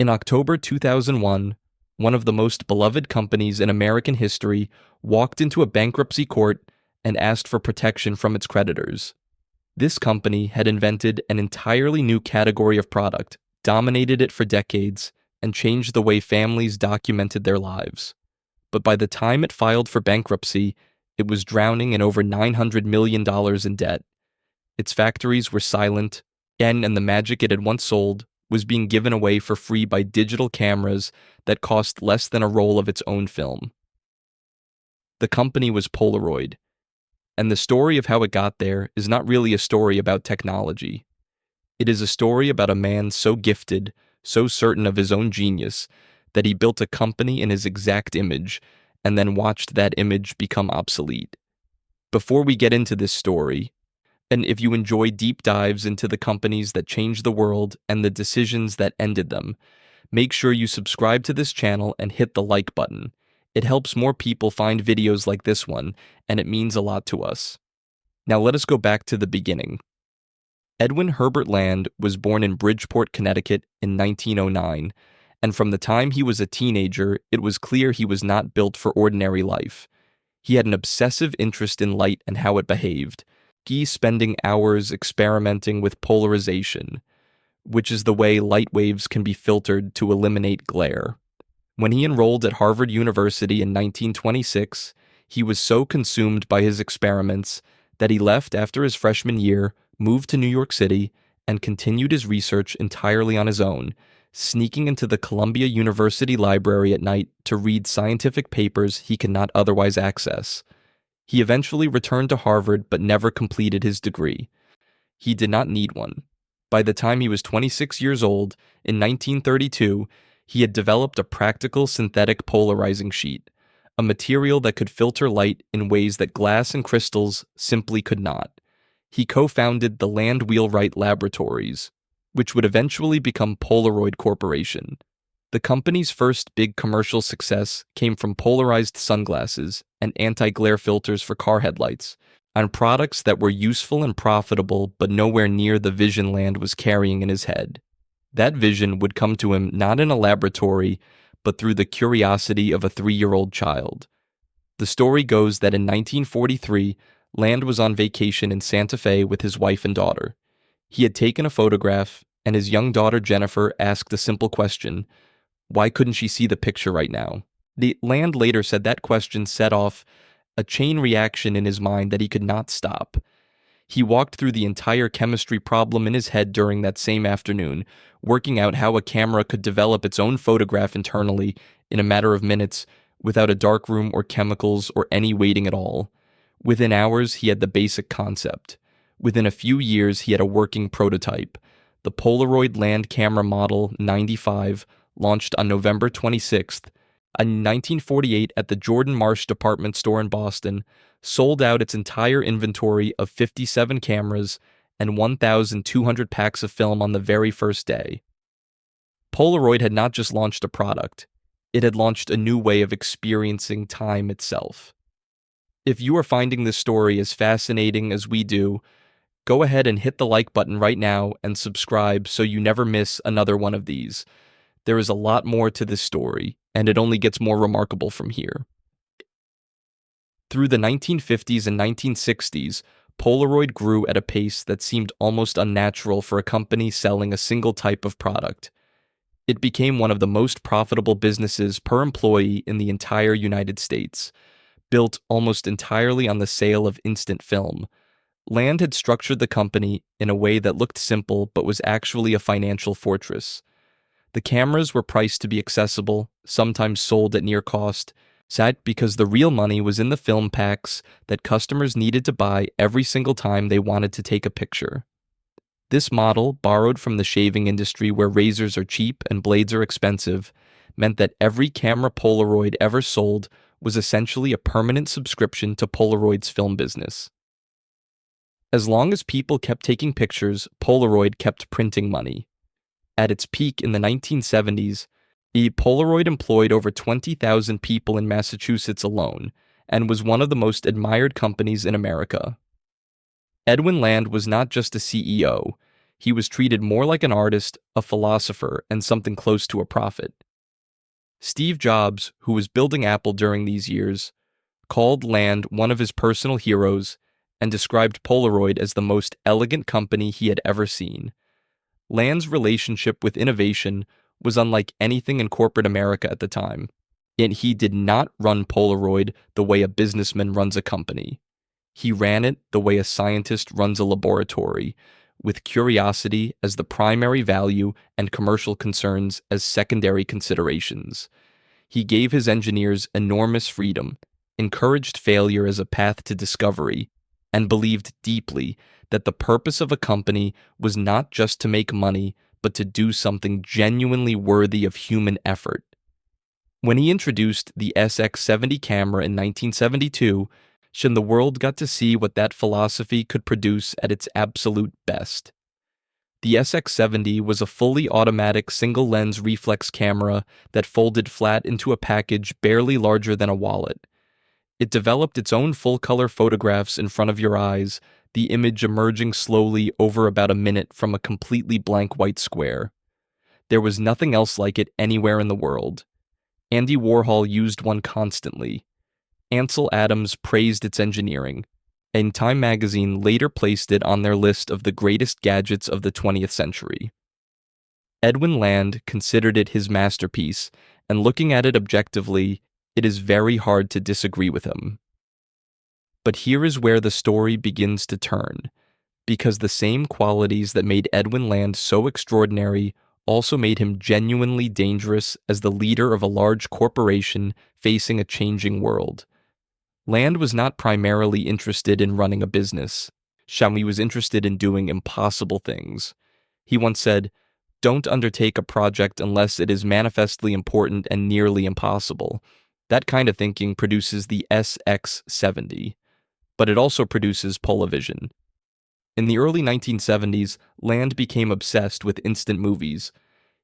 In October 2001, one of the most beloved companies in American history walked into a bankruptcy court and asked for protection from its creditors. This company had invented an entirely new category of product, dominated it for decades, and changed the way families documented their lives. But by the time it filed for bankruptcy, it was drowning in over $900 million in debt. Its factories were silent, and the magic it had once sold was being given away for free by digital cameras that cost less than a roll of its own film. The company was Polaroid, and the story of how it got there is not really a story about technology. It is a story about a man so gifted, so certain of his own genius, that he built a company in his exact image, and then watched that image become obsolete. Before we get into this story, and if you enjoy deep dives into the companies that changed the world and the decisions that ended them, make sure you subscribe to this channel and hit the like button. It helps more people find videos like this one, and it means a lot to us. Now let us go back to the beginning. Edwin Herbert Land was born in Bridgeport, Connecticut in 1909, and from the time he was a teenager, it was clear he was not built for ordinary life. He had an obsessive interest in light and how it behaved. He spending hours experimenting with polarization, which is the way light waves can be filtered to eliminate glare. When he enrolled at Harvard University in 1926, he was so consumed by his experiments that he left after his freshman year, moved to New York City, and continued his research entirely on his own, sneaking into the Columbia University library at night to read scientific papers he could not otherwise access. He eventually returned to Harvard but never completed his degree. He did not need one. By the time he was 26 years old, in 1932, he had developed a practical synthetic polarizing sheet, a material that could filter light in ways that glass and crystals simply could not. He co-founded the Land Wheelwright Laboratories, which would eventually become Polaroid Corporation. The company's first big commercial success came from polarized sunglasses and anti-glare filters for car headlights, and products that were useful and profitable but nowhere near the vision Land was carrying in his head. That vision would come to him not in a laboratory, but through the curiosity of a 3-year-old child. The story goes that in 1943, Land was on vacation in Santa Fe with his wife and daughter. He had taken a photograph, and his young daughter Jennifer asked a simple question: why couldn't she see the picture right now? Land later said that question set off a chain reaction in his mind that he could not stop. He walked through the entire chemistry problem in his head during that same afternoon, working out how a camera could develop its own photograph internally in a matter of minutes without a darkroom or chemicals or any waiting at all. Within hours, he had the basic concept. Within a few years, he had a working prototype. The Polaroid Land Camera Model 95 launched on November 26th, in 1948 at the Jordan Marsh department store in Boston, sold out its entire inventory of 57 cameras and 1,200 packs of film on the very first day. Polaroid had not just launched a product, it had launched a new way of experiencing time itself. If you are finding this story as fascinating as we do, go ahead and hit the like button right now and subscribe so you never miss another one of these. There is a lot more to this story, and it only gets more remarkable from here. Through the 1950s and 1960s, Polaroid grew at a pace that seemed almost unnatural for a company selling a single type of product. It became one of the most profitable businesses per employee in the entire United States, built almost entirely on the sale of instant film. Land had structured the company in a way that looked simple but was actually a financial fortress. The cameras were priced to be accessible, sometimes sold at near cost, because the real money was in the film packs that customers needed to buy every single time they wanted to take a picture. This model, borrowed from the shaving industry where razors are cheap and blades are expensive, meant that every camera Polaroid ever sold was essentially a permanent subscription to Polaroid's film business. As long as people kept taking pictures, Polaroid kept printing money. At its peak in the 1970s, Polaroid employed over 20,000 people in Massachusetts alone, and was one of the most admired companies in America. Edwin Land was not just a CEO, He was treated more like an artist, a philosopher, and something close to a prophet. Steve Jobs, who was building Apple during these years, called Land one of his personal heroes and described Polaroid as the most elegant company he had ever seen. Land's relationship with innovation was unlike anything in corporate America at the time, yet he did not run Polaroid the way a businessman runs a company. He ran it the way a scientist runs a laboratory, with curiosity as the primary value and commercial concerns as secondary considerations. He gave his engineers enormous freedom, encouraged failure as a path to discovery, and believed deeply that the purpose of a company was not just to make money, but to do something genuinely worthy of human effort. When he introduced the SX70 camera in 1972, the world got to see what that philosophy could produce at its absolute best. The SX70 was a fully automatic single-lens reflex camera that folded flat into a package barely larger than a wallet. It developed its own full-color photographs in front of your eyes, the image emerging slowly over about a minute from a completely blank white square. There was nothing else like it anywhere in the world. Andy Warhol used one constantly. Ansel Adams praised its engineering, and Time magazine later placed it on their list of the greatest gadgets of the 20th century. Edwin Land considered it his masterpiece, and looking at it objectively, it is very hard to disagree with him. But here is where the story begins to turn, because the same qualities that made Edwin Land so extraordinary also made him genuinely dangerous as the leader of a large corporation facing a changing world. Land was not primarily interested in running a business. He was interested in doing impossible things. He once said, "Don't undertake a project unless it is manifestly important and nearly impossible." That kind of thinking produces the SX70, but it also produces Polavision. In the early 1970s, Land became obsessed with instant movies.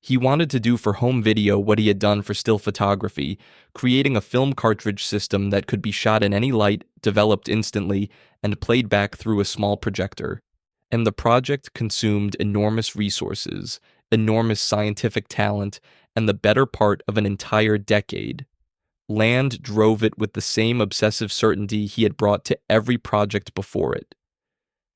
He wanted to do for home video what he had done for still photography, creating a film cartridge system that could be shot in any light, developed instantly, and played back through a small projector. And the project consumed enormous resources, enormous scientific talent, and the better part of an entire decade. Land drove it with the same obsessive certainty he had brought to every project before it.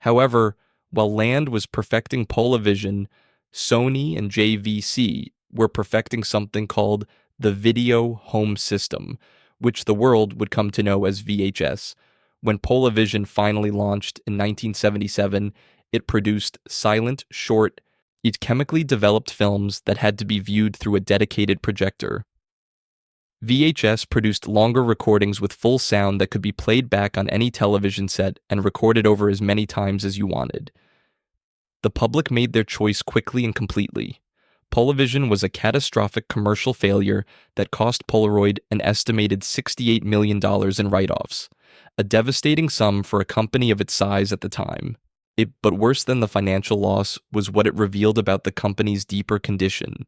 However, while Land was perfecting Polavision, Sony and JVC were perfecting something called the Video Home System, which the world would come to know as VHS. When Polavision finally launched in 1977, it produced silent, short, yet chemically developed films that had to be viewed through a dedicated projector. VHS produced longer recordings with full sound that could be played back on any television set and recorded over as many times as you wanted. The public made their choice quickly and completely. Polavision was a catastrophic commercial failure that cost Polaroid an estimated $68 million in write-offs, a devastating sum for a company of its size at the time. But worse than the financial loss was what it revealed about the company's deeper condition.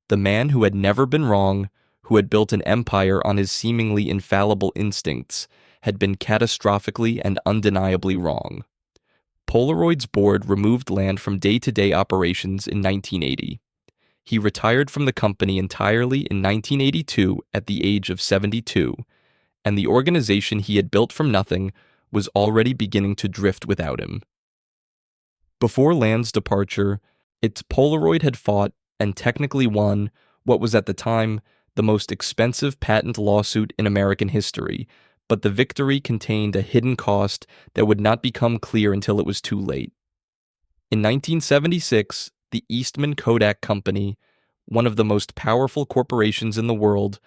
The man who had never been wrong, who had built an empire on his seemingly infallible instincts, had been catastrophically and undeniably wrong. Polaroid's board removed Land from day-to-day operations in 1980. He retired from the company entirely in 1982 at the age of 72, and the organization he had built from nothing was already beginning to drift without him. Before Land's departure, its Polaroid had fought and technically won what was at the time the most expensive patent lawsuit in American history, but the victory contained a hidden cost that would not become clear until it was too late. In 1976, the Eastman Kodak Company, one of the most powerful corporations in the world,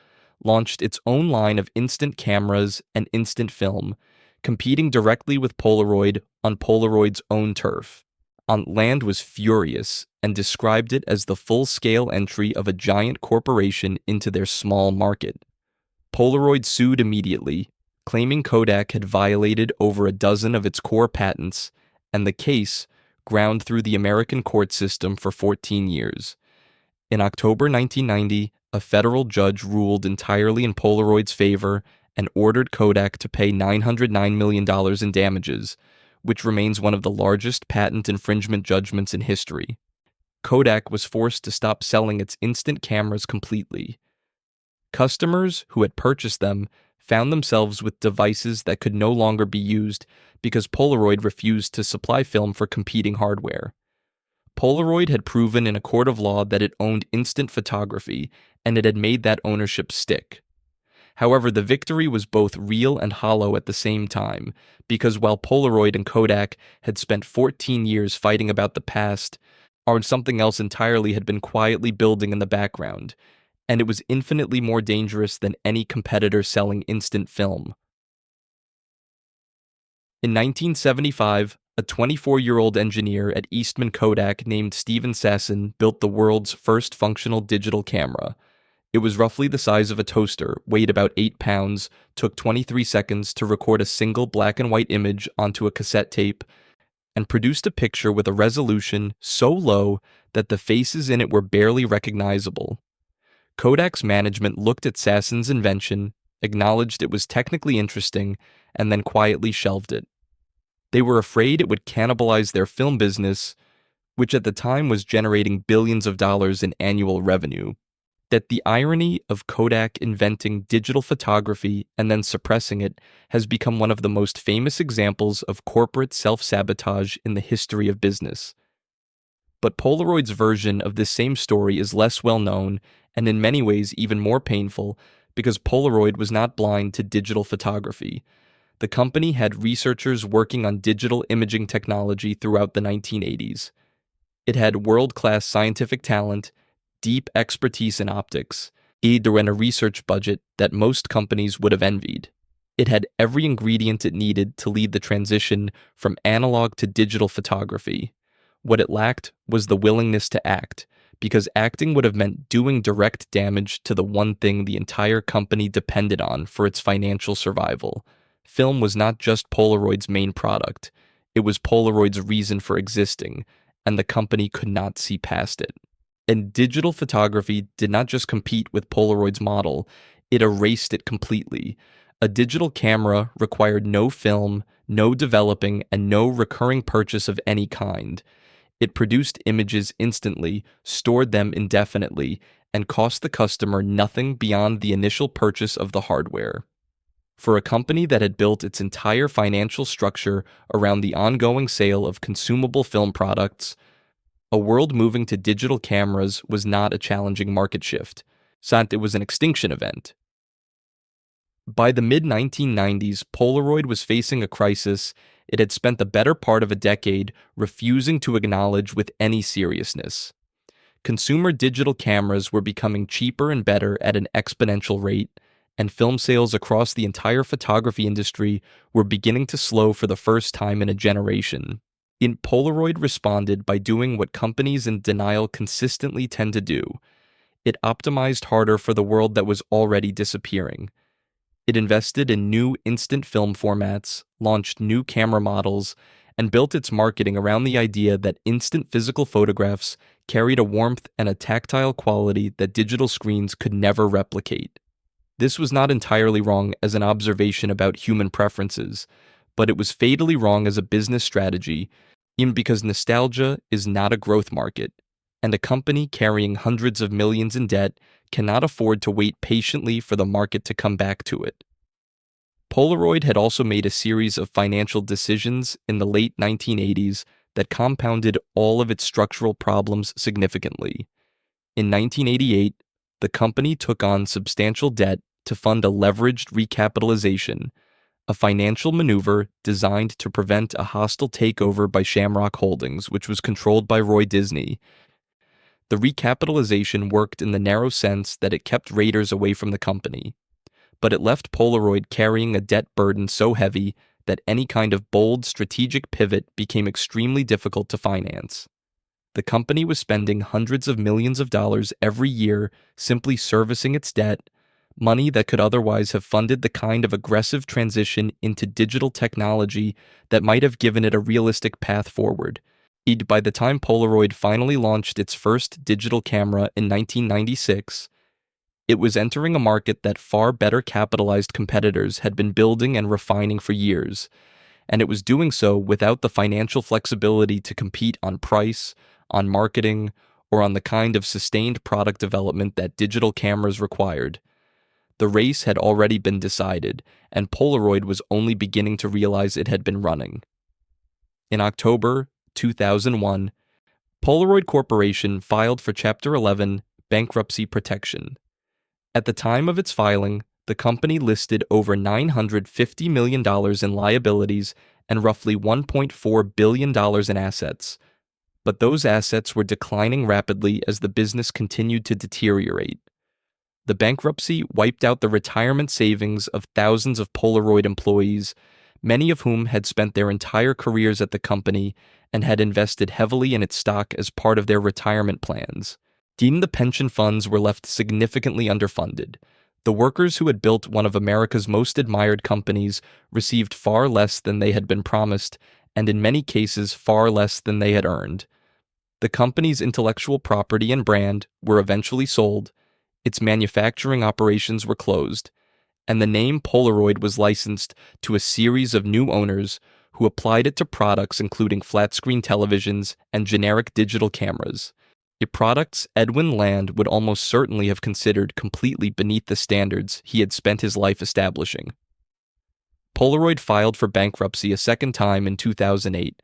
launched its own line of instant cameras and instant film, competing directly with Polaroid on Polaroid's own turf. Land was furious and described it as the full-scale entry of a giant corporation into their small market. Polaroid sued immediately, claiming Kodak had violated over a dozen of its core patents, and the case ground through the American court system for 14 years. In October 1990, a federal judge ruled entirely in Polaroid's favor and ordered Kodak to pay $909 million in damages, which remains one of the largest patent infringement judgments in history. Kodak was forced to stop selling its instant cameras completely. Customers who had purchased them found themselves with devices that could no longer be used because Polaroid refused to supply film for competing hardware. Polaroid had proven in a court of law that it owned instant photography, and it had made that ownership stick. However, the victory was both real and hollow at the same time, because while Polaroid and Kodak had spent 14 years fighting about the past, something else entirely had been quietly building in the background, and it was infinitely more dangerous than any competitor selling instant film. In 1975, a 24-year-old engineer at Eastman Kodak named Steven Sasson built the world's first functional digital camera. It was roughly the size of a toaster, weighed about 8 pounds, took 23 seconds to record a single black and white image onto a cassette tape, and produced a picture with a resolution so low that the faces in it were barely recognizable. Kodak's management looked at Sasson's invention, acknowledged it was technically interesting, and then quietly shelved it. They were afraid it would cannibalize their film business, which at the time was generating billions of dollars in annual revenue. That the irony of Kodak inventing digital photography and then suppressing it has become one of the most famous examples of corporate self-sabotage in the history of business. But Polaroid's version of this same story is less well known and in many ways even more painful because Polaroid was not blind to digital photography. The company had researchers working on digital imaging technology throughout the 1980s. It had world-class scientific talent, deep expertise in optics, and a research budget that most companies would have envied. It had every ingredient it needed to lead the transition from analog to digital photography. What it lacked was the willingness to act, because acting would have meant doing direct damage to the one thing the entire company depended on for its financial survival. Film was not just Polaroid's main product, it was Polaroid's reason for existing, and the company could not see past it. And digital photography did not just compete with Polaroid's model, it erased it completely. A digital camera required no film, no developing, and no recurring purchase of any kind. It produced images instantly, stored them indefinitely, and cost the customer nothing beyond the initial purchase of the hardware. For a company that had built its entire financial structure around the ongoing sale of consumable film products, a world moving to digital cameras was not a challenging market shift. It was an extinction event. By the mid-1990s, Polaroid was facing a crisis it had spent the better part of a decade refusing to acknowledge with any seriousness. Consumer digital cameras were becoming cheaper and better at an exponential rate, and film sales across the entire photography industry were beginning to slow for the first time in a generation. Polaroid responded by doing what companies in denial consistently tend to do. It optimized harder for the world that was already disappearing. It invested in new instant film formats, launched new camera models, and built its marketing around the idea that instant physical photographs carried a warmth and a tactile quality that digital screens could never replicate. This was not entirely wrong as an observation about human preferences, but it was fatally wrong as a business strategy, even because nostalgia is not a growth market, and a company carrying hundreds of millions in debt cannot afford to wait patiently for the market to come back to it. Polaroid had also made a series of financial decisions in the late 1980s that compounded all of its structural problems significantly. In 1988, the company took on substantial debt to fund a leveraged recapitalization, a financial maneuver designed to prevent a hostile takeover by Shamrock Holdings, which was controlled by Roy Disney. The recapitalization worked in the narrow sense that it kept raiders away from the company, but it left Polaroid carrying a debt burden so heavy that any kind of bold strategic pivot became extremely difficult to finance. The company was spending hundreds of millions of dollars every year simply servicing its debt, money that could otherwise have funded the kind of aggressive transition into digital technology that might have given it a realistic path forward. By the time Polaroid finally launched its first digital camera in 1996, it was entering a market that far better capitalized competitors had been building and refining for years, and it was doing so without the financial flexibility to compete on price, on marketing, or on the kind of sustained product development that digital cameras required. The race had already been decided, and Polaroid was only beginning to realize it had been running. In October 2001, Polaroid Corporation filed for Chapter 11 bankruptcy protection. At the time of its filing, the company listed over $950 million in liabilities and roughly $1.4 billion in assets. But those assets were declining rapidly as the business continued to deteriorate. The bankruptcy wiped out the retirement savings of thousands of Polaroid employees, many of whom had spent their entire careers at the company and had invested heavily in its stock as part of their retirement plans. The pension funds were left significantly underfunded. The workers who had built one of America's most admired companies received far less than they had been promised, and in many cases far less than they had earned. The company's intellectual property and brand were eventually sold, its manufacturing operations were closed, and the name Polaroid was licensed to a series of new owners who applied it to products including flat-screen televisions and generic digital cameras. Products Edwin Land would almost certainly have considered completely beneath the standards he had spent his life establishing. Polaroid filed for bankruptcy a second time in 2008,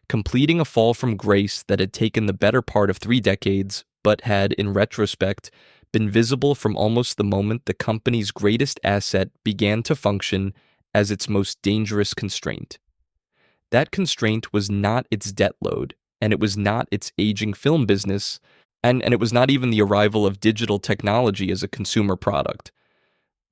completing a fall from grace that had taken the better part of 3 decades, but had, in retrospect, been visible from almost the moment the company's greatest asset began to function as its most dangerous constraint. That constraint was not its debt load, and it was not its aging film business, and it was not even the arrival of digital technology as a consumer product.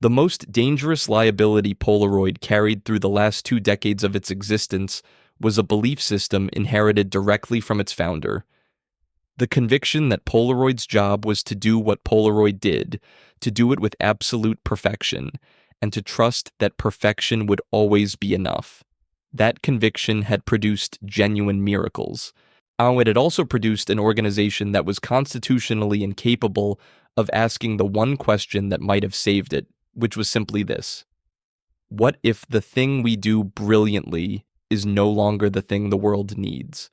The most dangerous liability Polaroid carried through the last 2 decades of its existence was a belief system inherited directly from its founder. The conviction that Polaroid's job was to do what Polaroid did, to do it with absolute perfection, and to trust that perfection would always be enough. That conviction had produced genuine miracles. It had also produced an organization that was constitutionally incapable of asking the one question that might have saved it, which was simply this: what if the thing we do brilliantly is no longer the thing the world needs?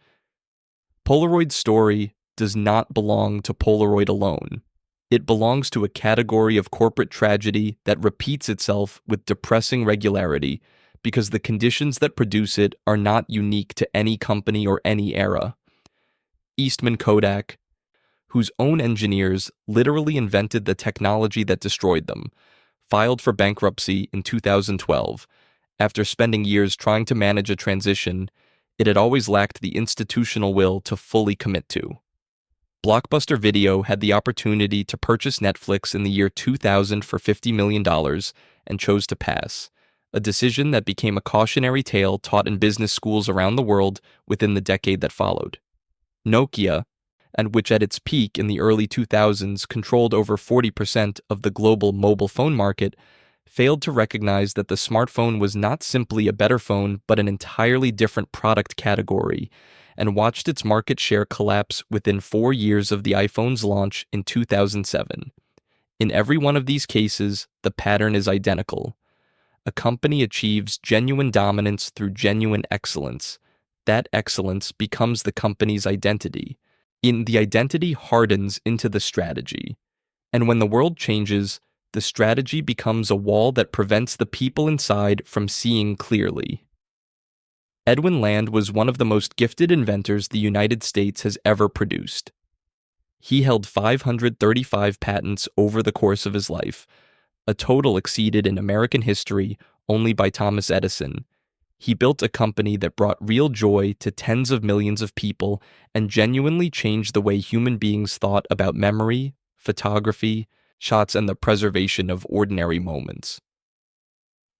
Polaroid's story does not belong to Polaroid alone. It belongs to a category of corporate tragedy that repeats itself with depressing regularity because the conditions that produce it are not unique to any company or any era. Eastman Kodak, whose own engineers literally invented the technology that destroyed them, filed for bankruptcy in 2012. After spending years trying to manage a transition it had always lacked the institutional will to fully commit to. Blockbuster Video had the opportunity to purchase Netflix in the year 2000 for $50 million and chose to pass, a decision that became a cautionary tale taught in business schools around the world within the decade that followed. Nokia, and which at its peak in the early 2000s controlled over 40% of the global mobile phone market, failed to recognize that the smartphone was not simply a better phone but an entirely different product category, and watched its market share collapse within 4 years of the iPhone's launch in 2007. In every one of these cases, the pattern is identical. A company achieves genuine dominance through genuine excellence. That excellence becomes the company's identity. The identity hardens into the strategy. And when the world changes, the strategy becomes a wall that prevents the people inside from seeing clearly. Edwin Land was one of the most gifted inventors the United States has ever produced. He held 535 patents over the course of his life, a total exceeded in American history only by Thomas Edison. He built a company that brought real joy to tens of millions of people and genuinely changed the way human beings thought about memory, photography, shots, and the preservation of ordinary moments.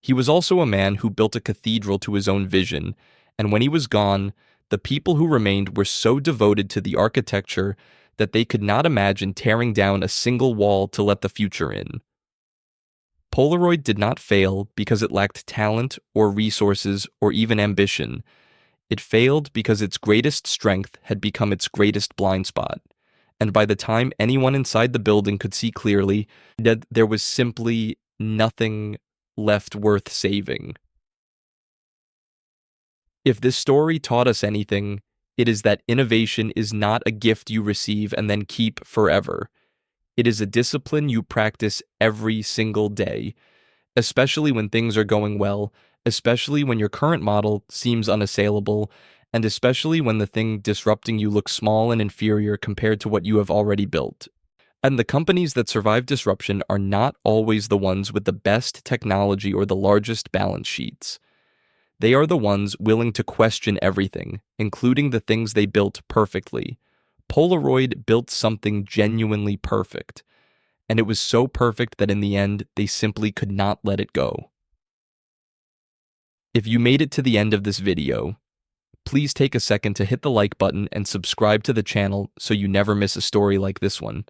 He was also a man who built a cathedral to his own vision, and when he was gone, the people who remained were so devoted to the architecture that they could not imagine tearing down a single wall to let the future in. Polaroid did not fail because it lacked talent or resources or even ambition. It failed because its greatest strength had become its greatest blind spot, and by the time anyone inside the building could see clearly, that there was simply nothing left worth saving. If this story taught us anything, it is that innovation is not a gift you receive and then keep forever. It is a discipline you practice every single day, especially when things are going well, especially when your current model seems unassailable, and especially when the thing disrupting you looks small and inferior compared to what you have already built. And the companies that survive disruption are not always the ones with the best technology or the largest balance sheets. They are the ones willing to question everything, including the things they built perfectly. Polaroid built something genuinely perfect, and it was so perfect that in the end, they simply could not let it go. If you made it to the end of this video, please take a second to hit the like button and subscribe to the channel so you never miss a story like this one.